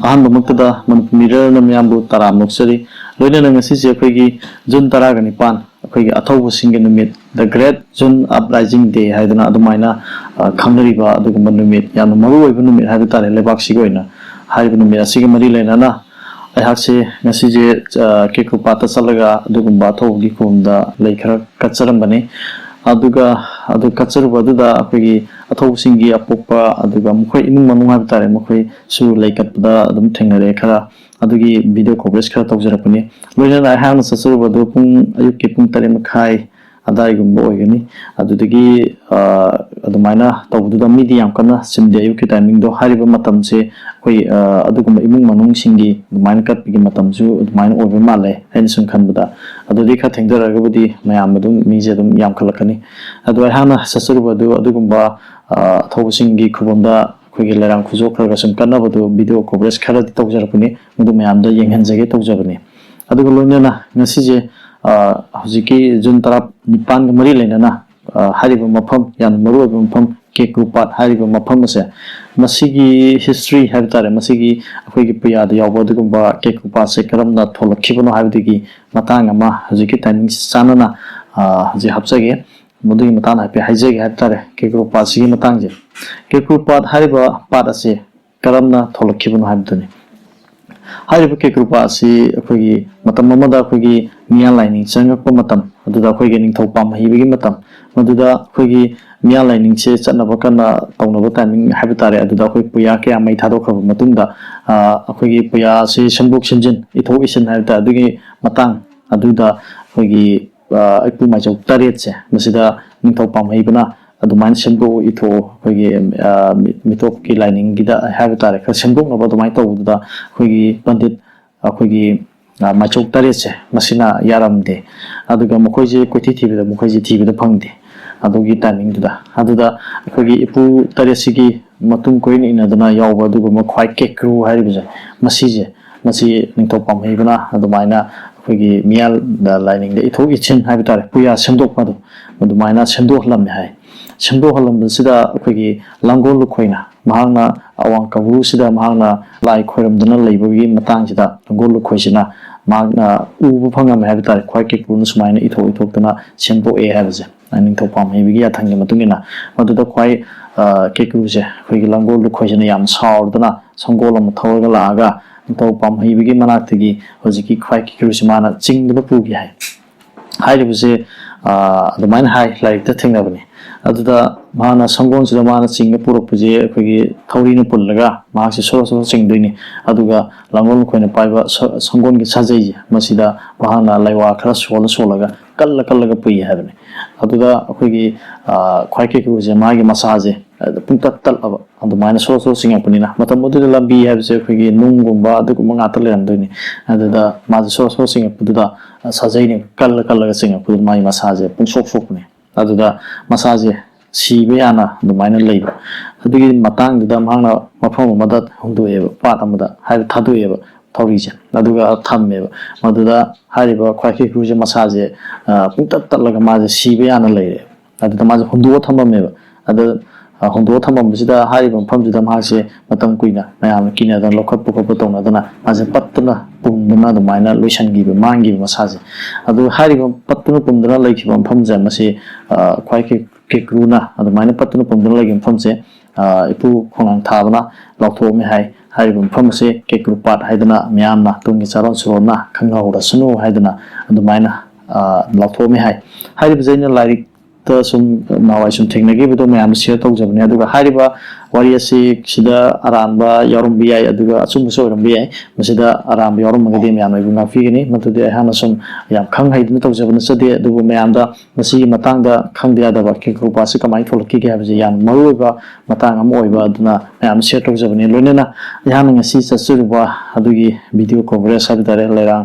ꯑꯍꯥꯟꯕꯃꯛꯇꯗ ꯃꯅꯤꯄꯨꯔ ꯃꯤꯔꯔꯅ ꯃꯌꯥꯝꯕꯨ ꯇꯔꯥꯝꯅꯣꯛꯆꯔꯤ ꯂꯣꯏꯅꯅ ꯉꯁꯤꯁꯦ ꯑꯩꯈꯣꯏꯒꯤ ꯖꯨꯟ 19 ꯑꯩꯈꯣꯏꯒꯤ ꯑꯊꯧꯕꯁꯤꯡꯒꯤ ꯅꯨꯃꯤꯠ ꯗ ꯒ꯭ꯔꯦꯠ ꯖꯨꯟ ꯑꯞꯔꯥꯏꯖꯤꯡ ꯗꯦ ꯍꯥꯏꯗꯅ ꯑꯗꯨꯃꯥꯏꯅ ꯈꯪꯅꯔꯤꯕ ꯑꯗꯨꯒꯨꯝꯕ ꯅꯨꯃꯤꯠ ꯌꯥꯝꯅ ꯃꯔꯨꯑꯣꯏꯕ ꯅꯨꯃꯤꯠ ꯍꯥꯏꯕ ꯇꯥꯔꯦ ꯂꯩꯕꯥꯛꯁꯤꯒꯤ ꯑꯣꯏꯅ ꯍꯥꯏꯔꯤꯕ ꯅꯨꯃꯤꯠ ꯑꯁꯤꯒ ꯃꯔꯤ ꯂꯩꯅꯅ ꯑꯩꯍꯥꯛꯁꯦ ꯉꯁꯤꯁꯦ ꯀꯦꯀꯨꯄꯥꯠꯇ ꯆꯠꯂꯒ ꯑꯗꯨꯒꯨꯝꯕ ꯑꯊꯧꯕꯒꯤ ꯈꯨꯕꯝꯗ ꯂꯩ ꯈꯔ ꯀꯠꯆꯔꯝꯕꯅꯤ ꯑꯗꯨꯒ ꯑꯗꯨ ꯀꯠꯆꯔꯨꯕ ꯑꯗꯨꯗ ꯑꯩꯈꯣꯏꯒꯤ ꯑꯊꯧꯕꯁꯤꯡꯒꯤ ꯑꯄꯣꯛꯄ ꯑꯗꯨꯒ ꯃꯈꯣꯏ ꯏꯃꯨꯡ ꯃꯅꯨꯡ ꯍꯥꯏꯕ ꯇꯥꯔꯦ ꯃꯈꯣꯏꯁꯨ ꯂꯩ ꯀꯠꯄꯗ ꯑꯗꯨꯝ ꯊꯦꯡꯅꯔꯛꯑꯦ ꯈꯔ ꯑꯗꯨꯒꯤ ꯚꯤꯗꯤꯑꯣ ꯀꯣꯚꯔꯦꯖ ꯈꯔ ꯇꯧꯖꯔꯛꯄꯅꯤ ꯂꯣꯏꯅꯅ ꯑꯩꯍꯥꯛꯅ ꯆꯠꯆꯔꯨꯕꯗꯨ ꯑꯌꯨꯛꯀꯤ ꯄꯨꯡ 8:30 ꯑꯗꯥꯏꯒꯨꯝꯕ ꯑꯣꯏꯒꯅꯤ ꯑꯗꯨꯗꯒꯤ ꯑꯗꯨꯃꯥꯏꯅ ꯇꯧꯕꯗꯨꯗ ꯃꯤꯗꯤ ꯌꯥꯝ ꯀꯟꯅ ꯆꯤꯟꯗꯦ ꯑꯌꯨꯛꯀꯤ ꯇꯥꯏꯃꯤꯡꯗꯣ ꯍꯥꯏꯔꯤꯕ ꯃꯇꯝꯁꯦ ꯑꯩꯈꯣꯏ ꯑꯗꯨꯒꯨꯝꯕ ꯏꯃꯨꯡ ꯃꯅꯨꯡꯁꯤꯡꯒꯤ ꯑꯗꯨꯃꯥꯏꯅ ꯀꯠꯄꯒꯤ ꯃꯇꯝꯁꯨ ꯑꯗꯨꯃꯥꯏꯅ ꯑꯣꯏꯕ ꯃꯥꯜꯂꯦ ꯑꯩꯅ ꯁꯨꯝ ꯈꯟꯕꯗ ꯑꯗꯨꯗꯤ ꯈꯔ ꯊꯦꯡꯊꯔꯒꯕꯨꯗꯤ ꯃꯌꯥꯝ ꯑꯗꯨꯝ ꯃꯤꯁꯦ ꯑꯗꯨꯝ ꯌꯥꯝꯈꯠꯂꯛꯀꯅꯤ ꯑꯗꯣ ꯑꯩꯍꯥꯛꯅ ꯆꯠꯆꯔꯨꯕꯗꯨ ꯑꯗꯨꯒꯨꯝꯕ ꯑꯊꯧꯕꯁꯤꯡꯒꯤ ꯈꯨꯕꯝꯗ ꯑꯩꯈꯣꯏꯒꯤ ꯂꯩꯔꯥꯡ ꯈꯨꯖꯣꯛꯈ꯭ꯔꯒ ꯁꯨꯝ ꯀꯠꯅꯕꯗꯨ ꯚꯤꯗꯤꯑꯣ ꯀꯣꯚꯔꯦꯖ ꯈꯔꯗꯤ ꯇꯧꯖꯔꯛꯄꯅꯤ ꯃꯗꯨ ꯃꯌꯥꯝꯗ ꯌꯦꯡꯍꯟꯖꯒꯦ ꯇꯧꯖꯕꯅꯤ ꯑꯗꯨꯒ ꯂꯣꯏꯅꯅ ꯉꯁꯤꯁꯦ ꯍꯧꯖꯤꯛꯀꯤ ꯖꯨꯟ 19ꯒ ꯃꯔꯤ ꯂꯩꯅꯅ ꯍꯥꯏꯔꯤꯕ ꯃꯐꯝ ꯌꯥꯝꯅ ꯃꯔꯨꯑꯣꯏꯕ ꯃꯐꯝ ꯀꯦꯀ꯭ꯔꯨ ꯄꯥꯠ ꯍꯥꯏꯔꯤꯕ ꯃꯐꯝ ꯑꯁꯦ ꯃꯁꯤꯒꯤ ꯍꯤꯁꯇ꯭ꯔꯤ ꯍꯥꯏꯕ ꯇꯥꯔꯦ ꯃꯁꯤꯒꯤ ꯑꯩꯈꯣꯏꯒꯤ ꯄꯨꯌꯥꯗ ꯌꯥꯎꯕ ꯑꯗꯨꯒꯨꯝꯕ ꯀꯦꯀ꯭ꯔꯨ ꯄꯥꯠꯁꯦ ꯀꯔꯝꯅ ꯊꯣꯛꯂꯛꯈꯤꯕꯅꯣ ꯍꯥꯏꯕꯗꯨꯒꯤ ꯃꯇꯥꯡ ꯑꯃ ꯍꯧꯖꯤꯛꯀꯤ ꯇꯥꯏꯃꯤꯡꯁꯤ ꯆꯥꯟꯅꯅ ꯍꯧꯖꯤꯛ ꯍꯥꯞꯆꯒꯦ ꯃꯗꯨꯒꯤ ꯃꯇꯥꯡꯗ ꯍꯥꯏꯐꯦꯠ ꯍꯥꯏꯖꯒꯦ ꯍꯥꯏꯕ ꯇꯥꯔꯦ ꯀꯦꯀ꯭ꯔꯨ ꯄꯥꯠꯁꯤꯒꯤ ꯃꯇꯥꯡꯁꯦ ꯀꯦꯀ꯭ꯔꯨ ꯄꯥꯠ ꯍꯥꯏꯔꯤꯕ ꯄꯥꯠ ꯑꯁꯤ ꯀꯔꯝꯅ ꯊꯣꯛꯂꯛꯈꯤꯕꯅꯣ ꯍꯥꯏꯕꯗꯨꯅꯤ ꯍꯥꯏꯔꯤꯕ ꯀꯦꯀ꯭ꯔꯨ ꯄꯥꯠ ꯑꯁꯤ ꯑꯩꯈꯣꯏꯒꯤ ꯃꯇꯝ ꯑꯃꯗ ꯑꯩꯈꯣꯏꯒꯤ ꯃꯤꯌꯥꯟ ꯂꯥꯏꯅꯤꯡ ꯆꯪꯉꯛꯄ ꯃꯇꯝ ꯑꯗꯨꯗ ꯑꯩꯈꯣꯏꯒꯤ ꯅꯤꯡꯊꯧ ꯄꯥꯝꯍꯩꯕꯒꯤ ꯃꯇꯝ ꯃꯗꯨꯗ ꯑꯩꯈꯣꯏꯒꯤ ꯃꯤꯌꯥꯟ ꯂꯥꯏꯅꯤꯡꯁꯦ ꯆꯠꯅꯕ ꯀꯟꯅ ꯇꯧꯅꯕ ꯇꯥꯏꯃꯤꯡ ꯍꯥꯏꯕ ꯇꯥꯔꯦ ꯑꯗꯨꯗ ꯑꯩꯈꯣꯏ ꯄꯨꯌꯥ ꯀꯌꯥ ꯃꯩ ꯊꯥꯗꯣꯛꯈ꯭ꯔꯕ ꯃꯇꯨꯡꯗ ꯑꯩꯈꯣꯏꯒꯤ ꯄꯨꯌꯥ ꯑꯁꯤ ꯁꯦꯝꯗꯣꯛ ꯁꯦꯝꯖꯤꯟ ꯏꯊꯣꯛ ꯏꯁꯤꯟ ꯍꯥꯏꯕ ꯇꯥꯔꯦ ꯑꯗꯨꯒꯤ ꯃꯇꯥꯡ ꯑꯗꯨꯗ ꯑꯩꯈꯣꯏꯒꯤ ꯏꯄꯨ ꯃꯥꯏꯆꯧ 8ꯁꯦ ꯃꯁꯤꯗ ꯅꯤꯡꯊꯧ ꯄꯥꯝꯍꯩꯕꯅ ꯑꯗꯨꯃꯥꯏꯅ ꯁꯦꯝꯗꯣꯛꯎ ꯏꯊꯣꯛꯎ ꯑꯩꯈꯣꯏꯒꯤ ꯃꯤꯇꯣꯞꯀꯤ ꯂꯥꯏꯅꯤꯡꯒꯤꯗ ꯍꯥꯏꯕ ꯇꯥꯔꯦ ꯈꯔ ꯁꯦꯝꯗꯣꯛꯅꯕ ꯑꯗꯨꯃꯥꯏꯅ ꯇꯧꯕꯗꯨꯗ ꯑꯩꯈꯣꯏꯒꯤ ꯄꯟꯗꯤꯠ ꯑꯩꯈꯣꯏꯒꯤ ꯃꯥꯏꯆꯧ 8ꯁꯦ ꯃꯁꯤꯅ ꯌꯥꯔꯝꯗꯦ ꯑꯗꯨꯒ ꯃꯈꯣꯏꯁꯦ ꯀꯣꯏꯊꯤ ꯊꯤꯕꯗ ꯃꯈꯣꯏꯁꯦ ꯊꯤꯕꯗ ꯐꯪꯗꯦ ꯑꯗꯨꯒꯤ ꯇꯥꯏꯃꯤꯡꯗꯨꯗ ꯑꯗꯨꯗ ꯑꯩꯈꯣꯏꯒꯤ ꯏꯄꯨ 8ꯁꯤꯒꯤ ꯃꯇꯨꯡ ꯀꯣꯏꯅ ꯏꯟꯅꯗꯨꯅ ꯌꯥꯎꯕ ꯑꯗꯨꯒꯨꯝꯕ ꯈ꯭ꯋꯥꯏ ꯀꯦꯀ꯭ꯔꯨ ꯍꯥꯏꯔꯤꯕꯁꯦ ꯃꯁꯤ ꯅꯤꯡꯊꯧ ꯄꯥꯝꯍꯩꯕꯅ ꯑꯗꯨꯃꯥꯏꯅ ꯑꯩꯈꯣꯏꯒꯤ ꯃꯤꯌꯥꯜ ꯂꯥꯏꯅꯤꯡꯗ ꯏꯊꯣꯛ ꯏꯁꯤꯟ ꯍꯥꯏꯕ ꯇꯥꯔꯦ ꯄꯨꯌꯥ ꯁꯦꯝꯗꯣꯛꯄꯗꯣ ꯑꯗꯨꯃꯥꯏꯅ ꯁꯦꯝꯗꯣꯛꯍꯜꯂꯝꯃꯦ ꯍꯥꯏ ꯁꯦꯝꯗꯣꯛꯍꯜꯂꯝꯕꯁꯤꯗ ꯑꯩꯈꯣꯏꯒꯤ ꯂꯥꯡꯒꯣꯜ ꯂꯨꯈꯣꯏꯅ ꯃꯍꯥꯛꯅ ꯑꯋꯥꯡ ꯀꯪꯒ꯭ꯔꯨꯁꯤꯗ ꯃꯍꯥꯛꯅ ꯂꯥꯏ ꯈꯣꯏꯔꯝꯗꯨꯅ ꯂꯩꯕꯒꯤ ꯃꯇꯥꯡꯁꯤꯗ ꯂꯥꯡꯒꯣꯜ ꯂꯨꯈꯣꯏꯁꯤꯅ ꯃꯍꯥꯛꯅ ꯎꯕ ꯐꯪꯉꯝꯃꯦ ꯍꯥꯏꯕ ꯇꯥꯔꯦ ꯈ꯭ꯋꯥꯏ ꯀꯦꯀ꯭ꯔꯨꯅ ꯁꯨꯃꯥꯏꯅ ꯏꯊꯣꯛꯇꯨꯅ ꯁꯦꯝꯗꯣꯛꯑꯦ ꯍꯥꯏꯕꯁꯦ ꯅꯤꯡꯊꯧ ꯄꯥꯝꯍꯩꯕꯒꯤ ꯌꯥꯊꯪꯒꯤ ꯃꯇꯨꯡ ꯏꯟꯅ ꯃꯗꯨꯗ ꯈ꯭ꯋꯥꯏ ꯀꯦꯀ꯭ꯔꯨꯁꯦ ꯑꯩꯈꯣꯏꯒꯤ ꯂꯥꯡꯒꯣꯜ ꯂꯨꯈꯣꯏꯁꯤꯅ ꯌꯥꯝ ꯁꯥꯎꯔꯗꯨꯅ ꯁꯪꯒꯣꯜ ꯑꯃ ꯊꯧꯔꯒ ꯂꯥꯛꯑꯒ ꯅꯤꯡꯊꯧ ꯄꯥꯝꯍꯩꯕꯒꯤ ꯃꯅꯥꯛꯇꯒꯤ ꯍꯧꯖꯤꯛꯀꯤ ꯈ꯭ꯋꯥꯏ ꯀꯦꯀ꯭ꯔꯨꯁꯤ ꯃꯥꯅ ꯆꯤꯡꯗꯨꯅ ꯄꯨꯈꯤ ꯍꯥꯏ ꯍꯥꯏꯔꯤꯕꯁꯦ ꯑꯗꯨꯃꯥꯏꯅ ꯍꯥꯏ ꯂꯥꯏꯔꯤꯛꯇ ꯊꯦꯡꯅꯕꯅꯤ ꯑꯗꯨꯗ ꯃꯥꯅ ꯁꯪꯒꯣꯜꯁꯤꯗ ꯃꯥꯅ ꯆꯤꯡꯒ ꯄꯨꯔꯛꯄꯁꯦ ꯑꯩꯈꯣꯏꯒꯤ ꯊꯧꯔꯤꯅ ꯄꯨꯜꯂꯒ ꯃꯍꯥꯛꯁꯦ ꯁꯣꯔꯣ ꯁꯣꯔꯣ ꯆꯤꯡꯗꯣꯏꯅꯤ ꯑꯗꯨꯒ ꯂꯥꯡꯒꯣꯜ ꯂꯨꯈꯣꯏꯅ ꯄꯥꯏꯕ ꯁꯪꯒꯣꯜꯒꯤ ꯁꯥꯖꯩꯁꯦ ꯃꯁꯤꯗ ꯃꯍꯥꯛꯅ ꯂꯩꯋꯥ ꯈꯔ ꯁꯣꯜꯂꯒ ꯀꯜꯂꯒ ꯄꯨꯏ ꯍꯥꯏꯕꯅꯤ ꯑꯗꯨꯗ ꯑꯩꯈꯣꯏꯒꯤ ꯈ꯭ꯋꯥꯏ ꯀꯦꯀ꯭ꯔꯨꯁꯦ ꯃꯥꯒꯤ ꯃꯁꯥꯁꯦ ꯄꯨꯡꯇꯠ ꯇꯠꯂꯕ ꯑꯗꯨꯃꯥꯏꯅ ꯁꯣꯔꯣ ꯁꯣꯔꯣ ꯆꯤꯡꯉꯛꯄꯅꯤꯅ ꯃꯇꯝ ꯑꯗꯨꯗ ꯂꯝꯕꯤ ꯍꯥꯏꯕꯁꯦ ꯑꯩꯈꯣꯏꯒꯤ ꯅꯨꯡꯒꯨꯝꯕ ꯑꯗꯨꯒꯨꯝꯕ ꯉꯥꯛꯇ ꯂꯩꯔꯝꯗꯣꯏꯅꯤ ꯑꯗꯨꯗ ꯃꯥꯁꯦ ꯁꯣꯔꯣ ꯁꯣꯔꯣ ꯆꯤꯡꯉꯛꯄꯗꯨꯗ ꯁꯥꯖꯩꯅ ꯀꯜꯂꯒ ꯆꯤꯡꯉꯛꯄꯗꯨꯗ ꯃꯥꯒꯤ ꯃꯁꯥꯁꯦ ꯄꯨꯡꯁꯣꯛ ꯁꯣꯛꯄꯅꯦ ꯑꯗꯨꯗ ꯃꯁꯥꯁꯦ ꯁꯤꯕ ꯌꯥꯅ ꯑꯗꯨꯃꯥꯏꯅ ꯂꯩꯕ ꯑꯗꯨꯒꯤ ꯃꯇꯥꯡꯗꯨꯗ ꯃꯍꯥꯛꯅ ꯃꯐꯝ ꯑꯃꯗ ꯍꯨꯟꯗꯣꯛꯑꯦꯕ ꯄꯥꯠ ꯑꯃꯗ ꯊꯥꯗꯣꯛꯑꯦꯕ ꯊꯧꯔꯤꯁꯦ ꯑꯗꯨꯒ ꯊꯝꯃꯦꯕ ꯃꯗꯨꯗ ꯍꯥꯏꯔꯤꯕ ꯈ꯭ꯋꯥꯏ ꯀꯦꯀ꯭ꯔꯨꯁꯦ ꯃꯁꯥꯁꯦ ꯄꯨꯡꯇꯠ ꯇꯠꯂꯒ ꯃꯥꯁꯦ ꯁꯤꯕ ꯌꯥꯅ ꯂꯩꯔꯦ ꯑꯗꯨꯗ ꯃꯥꯁꯦ ꯍꯨꯟꯗꯣꯛꯑ ꯊꯝꯃꯝꯃꯦꯕ ꯑꯗ ꯍꯨꯟꯗꯣꯛꯑ ꯊꯝꯃꯝꯕꯁꯤꯗ ꯍꯥꯏꯔꯤꯕ ꯃꯐꯝꯁꯤꯗ ꯃꯍꯥꯛꯁꯦ ꯃꯇꯝ ꯀꯨꯏꯅ ꯃꯌꯥꯝꯅ ꯀꯤꯅꯗꯅ ꯂꯧꯈꯠꯄ ꯈꯣꯠꯄ ꯇꯧꯅꯗꯅ ꯃꯥꯁꯦ ꯄꯠꯇꯅ ꯄꯨꯝꯗꯅ ꯑꯗꯨꯃꯥꯏꯅ ꯂꯣꯏꯁꯤꯟꯈꯤꯕ ꯃꯥꯡꯈꯤꯕ ꯃꯁꯥꯁꯦ ꯑꯗꯨ ꯍꯥꯏꯔꯤꯕ ꯄꯠꯇꯨꯅ ꯄꯨꯝꯗꯅ ꯂꯩꯈꯤꯕ ꯃꯐꯝꯁꯦ ꯃꯁꯤ ꯈ꯭ꯋꯥꯏ ꯀꯦꯀ꯭ꯔꯨꯅ ꯑꯗꯨꯃꯥꯏꯅ ꯄꯠꯇꯨꯅ ꯄꯨꯝꯗꯨꯅ ꯂꯩꯈꯤꯕ ꯃꯐꯝꯁꯦ ꯏꯄꯨ ꯈꯣꯡꯅꯥꯡ ꯊꯥꯕꯅ ꯂꯥꯎꯊꯣꯛꯑꯝꯃꯦ ꯍꯥꯏ ꯍꯥꯏꯔꯤꯕ ꯃꯐꯝ ꯑꯁꯤ ꯀꯦꯀ꯭ꯔꯨ ꯄꯥꯠ ꯍꯥꯏꯗꯅ ꯃꯤꯌꯥꯝꯅ ꯇꯨꯡꯒꯤ ꯆꯥꯔꯣꯟ ꯁꯨꯔꯣꯟꯅ ꯈꯪꯅꯍꯧꯔꯁꯅꯨ ꯍꯥꯏꯗꯅ ꯑꯗꯨꯃꯥꯏꯅ ꯂꯥꯎꯊꯣꯛꯑꯝꯃꯦ ꯍꯥꯏ ꯍꯥꯏꯔꯤꯕꯁꯦ ꯑꯩꯅ ꯂꯥꯏꯔꯤꯛꯇ ꯁꯨꯝ ꯅꯍꯥꯟꯋꯥꯏ ꯁꯨꯝ ꯊꯦꯡꯅꯈꯤꯕꯗꯣ ꯃꯌꯥꯝꯗ ꯁꯤꯌꯔ ꯇꯧꯖꯕꯅꯦ ꯑꯗꯨꯒ ꯍꯥꯏꯔꯤꯕ ꯋꯥꯔꯤ ꯑꯁꯤ ꯁꯤꯗ ꯑꯔꯥꯟꯕ ꯌꯥꯎꯔꯝꯕ ꯌꯥꯏ ꯑꯗꯨꯒ ꯑꯆꯨꯝꯕꯁꯨ ꯑꯣꯏꯔꯝꯕ ꯌꯥꯏ ꯃꯁꯤꯗ ꯑꯔꯥꯟꯕ ꯌꯥꯎꯔꯝꯃꯒꯗꯤ ꯃꯌꯥꯝꯅ ꯑꯩꯕꯨ ꯉꯥꯛꯄꯤꯒꯅꯤ ꯃꯗꯨꯗꯤ ꯑꯩꯍꯥꯛꯅ ꯁꯨꯝ ꯌꯥꯝ ꯈꯪ ꯍꯩꯗꯨꯅ ꯇꯧꯖꯕ ꯅꯠꯆꯗꯦ ꯑꯗꯨꯕꯨ ꯃꯌꯥꯝꯗ ꯃꯁꯤꯒꯤ ꯃꯇꯥꯡꯗ ꯈꯪꯗ ꯌꯥꯗꯕ ꯀꯦꯀ꯭ꯔꯨ ꯄꯥꯠꯁꯤ ꯀꯃꯥꯏꯅ ꯊꯣꯛꯂꯛꯈꯤꯒꯦ ꯍꯥꯏꯕꯁꯤ ꯌꯥꯝ ꯃꯔꯨꯑꯣꯏꯕ ꯃꯇꯥꯡ ꯑꯃ ꯑꯣꯏꯕ ꯑꯗꯨꯅ ꯃꯌꯥꯝ ꯁꯤꯌꯔ ꯇꯧꯖꯕꯅꯤ ꯂꯣꯏꯅꯅ ꯑꯩꯍꯥꯛꯅ ꯉꯁꯤ ꯆꯠꯆꯔꯨꯕ ꯑꯗꯨꯒꯤ ꯚꯤꯗꯤꯑꯣ ꯀꯣꯚꯔꯦꯖ ꯍꯥꯏꯕ ꯇꯥꯔꯦ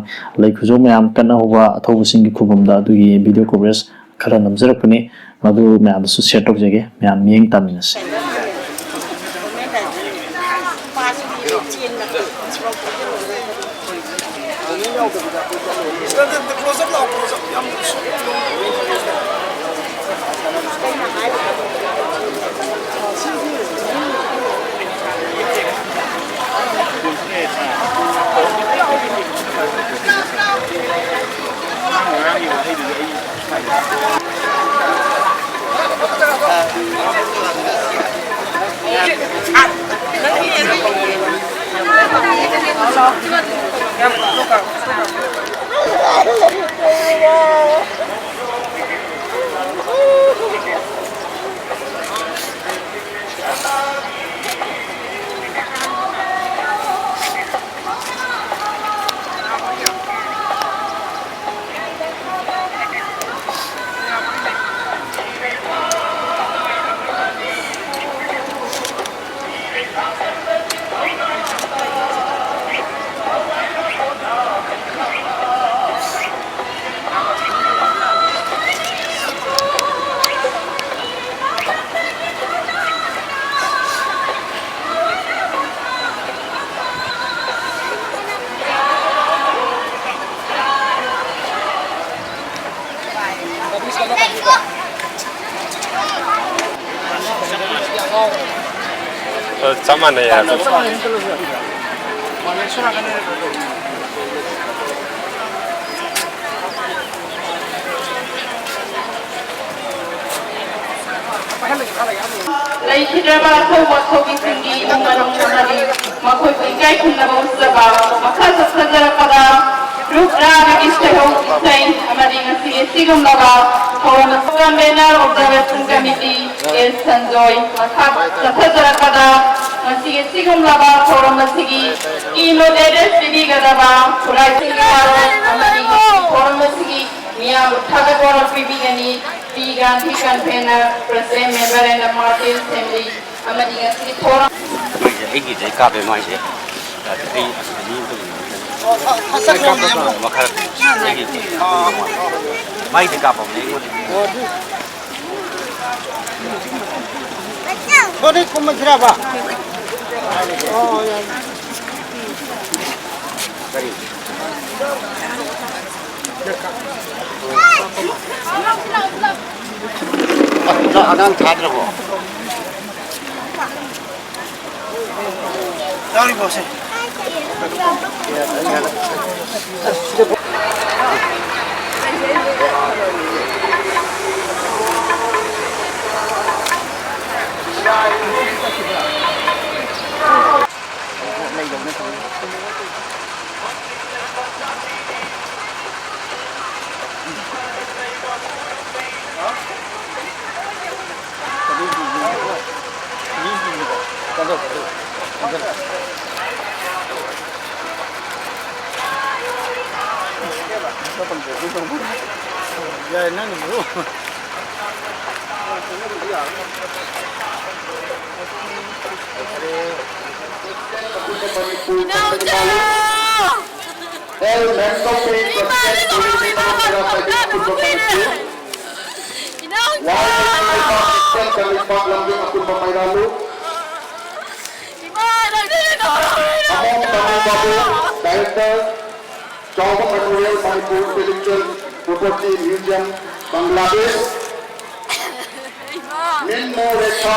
ꯂꯩ ꯈꯨꯖꯣ ꯃꯌꯥꯝ ꯀꯠꯅꯍꯧꯕ ꯑꯊꯧꯕꯁꯤꯡꯒꯤ ꯈꯨꯕꯝꯗ ꯑꯗꯨꯒꯤ ꯚꯤꯗꯤꯑꯣ ꯀꯣꯚꯔꯦꯖ ꯈꯔ ꯅꯝꯖꯔꯛꯄꯅꯤ ꯃꯗꯨ ꯃꯌꯥꯝꯗꯁꯨ ꯁꯤꯌꯔ ꯇꯧꯖꯒꯦ ꯃꯌꯥꯝ ꯃꯤꯠꯌꯦꯡ ꯇꯥꯃꯤꯟꯅꯁꯤ ꯆꯞ ꯃꯥꯟꯅꯩ ꯍꯥꯏꯕ ꯂꯩꯈꯤꯗ꯭ꯔꯕ ꯑꯊꯧꯕ ꯑꯊꯧꯕꯤꯁꯤꯡꯒꯤ ꯏꯃꯨꯡ ꯃꯅꯨꯡ ꯑꯃꯗꯤ ꯃꯈꯣꯏꯕꯨ ꯏꯀꯥꯏ ꯈꯨꯝꯅꯕ ꯎꯠꯆꯕ ꯃꯈꯥ ꯆꯠꯊꯖꯔꯛꯄꯗ ꯒ꯭ꯔꯨꯞ ꯔꯥꯒꯤ ꯏꯁꯩ ꯑꯃꯗꯤ ꯉꯁꯤꯒꯤ ꯑꯁꯤꯒꯨꯝꯂꯕ ꯊꯧꯔꯝ ꯕꯦꯅꯔ ꯑꯣꯕꯖꯔꯕꯦꯁꯟ ꯀꯃꯤꯇꯤ ꯑꯦꯁ ꯁꯟꯖꯣꯏ ꯃꯈꯥ ꯆꯠꯊꯖꯔꯛꯄꯗ ꯉꯁꯤꯒꯤ ꯑꯁꯤꯒꯨꯝꯂꯕ ꯊꯧꯔꯝ ꯑꯁꯤꯒꯤ ꯀꯤꯅꯣꯠ ꯑꯦꯗ꯭ꯔꯦꯁ ꯄꯤꯕꯤꯒꯗꯕ ꯈꯨꯔꯥꯏꯁꯤꯡꯒꯤ ꯋꯥꯔꯣꯜ ꯑꯃꯗꯤ ꯊꯧꯔꯝ ꯑꯁꯤꯒꯤ ꯃꯤꯌꯥꯝꯕꯨ ꯊꯥꯒꯠ ꯋꯥꯔꯣꯜ ꯄꯤꯕꯤꯒꯅꯤ P Gandhi convenor president member and party assembly ꯑꯃꯗꯤ ꯉꯁꯤꯒꯤ ꯊꯧꯔꯝ ꯑꯩꯒꯤꯁꯦ ꯀꯥꯞꯄꯦ ꯃꯥꯏꯁꯦ ꯑꯩ ꯃꯈꯥ ꯑꯩꯒꯤ ꯃꯥꯏꯁꯦ ꯀꯥꯞꯄꯕꯅꯦ ꯑꯩꯉꯣꯟꯗ Bodi kuma jiraba. Oh ya. 아난 다더라고. Dari bose. Ya nani bro. Chowk Memorial Manipur Spiritual Property Museum, Bangladesh. Minmo Rekha,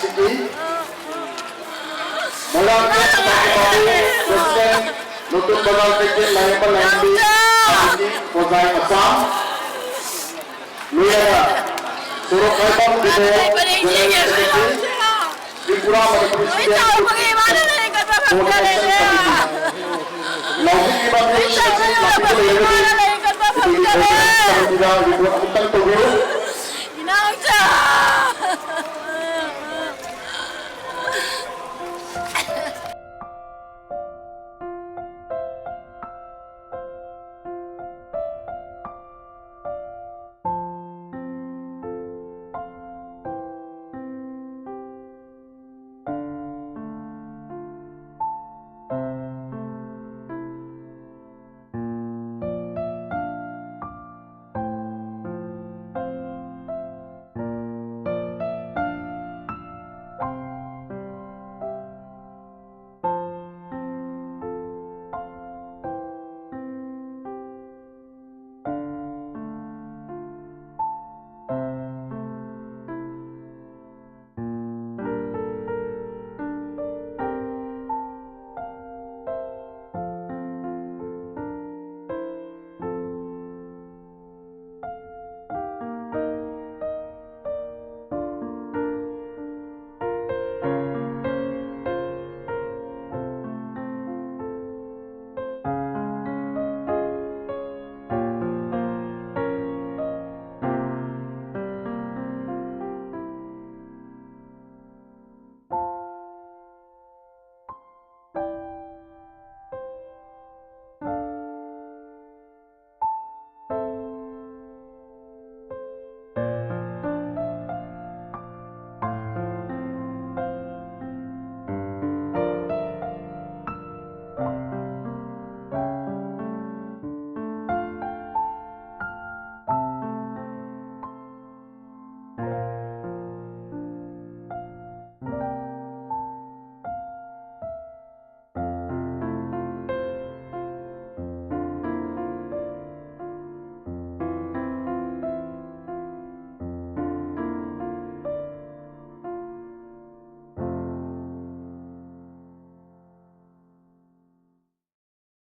City. President, Nutun Bagal President, Layapal Lambi, Kozai Assam. Lula, Surakaibam Video, Tripura Manipur State